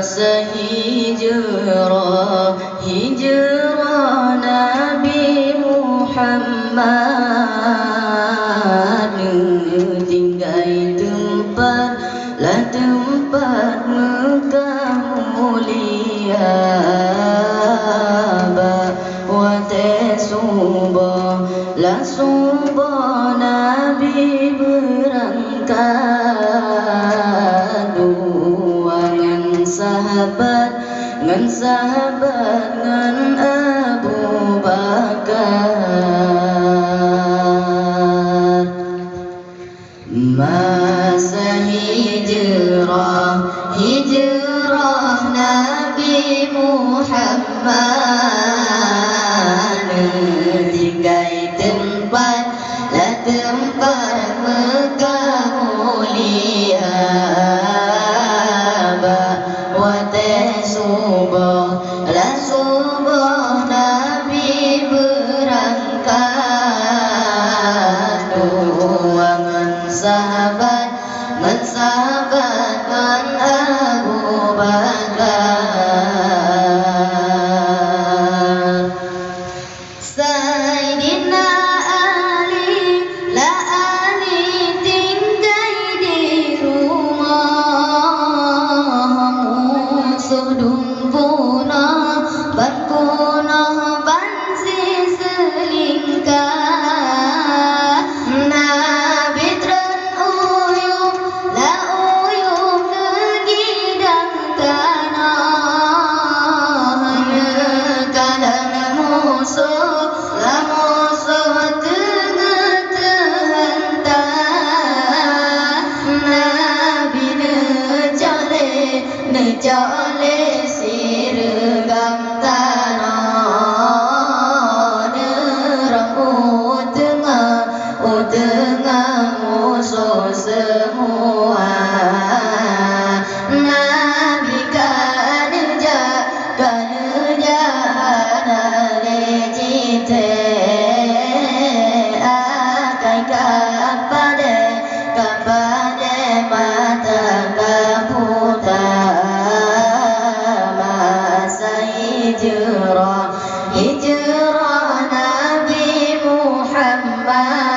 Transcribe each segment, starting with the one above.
masa hijrah Nabi Muhammad tinggal tempat lah tempat Mekah mulia bahwa subah lah subah Nabi berangkat ngan sahabat ngan Abu Bakar masa hijrah Nabi Muhammad tinggal tempat lah tempat Mekah mulia subah Nabi berangkat ngan sahabat ngan Abu Bakar Sayyidina Ali tinggal di rumah musuh punah ban si selingkah Nabi tren uyuh negidang tanah kalan musuh tengah terhentak Nabi nejale sirgam tanah nerang tengah musuh semua Nabi kan hadale cite akai kapade mata kaputa masa hijrah Nabi Muhammad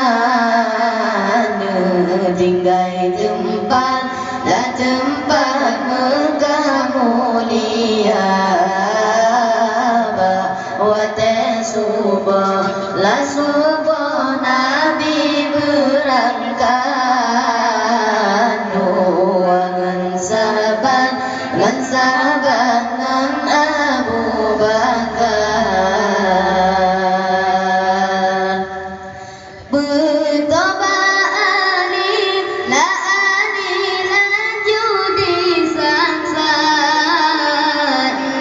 tinggal tempat lah tempat Mekah mulia bahwa subah lah subah Nabi berangkat ngan sahabat ngan Abu Bakar bertobat Ali laju disangsan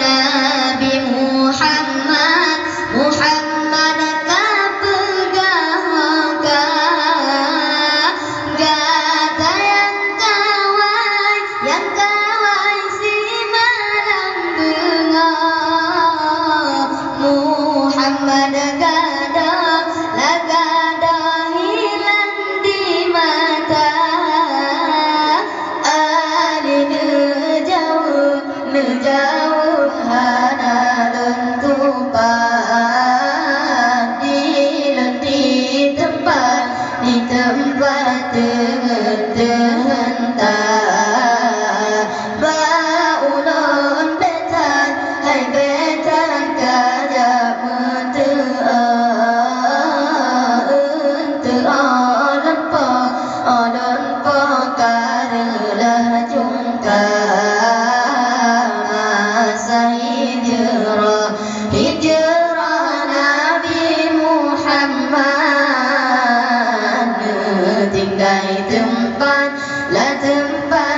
Nabi Muhammad kapegahkan gata yang kawai si malam bengah Muhammad gada hilang di mata Ali nejauh hana lentupan di tempat terhentak baulun betan hai betan kajak lempo karalah jungkar masa hijrah Nabi Muhammad tinggal tempat lah tempat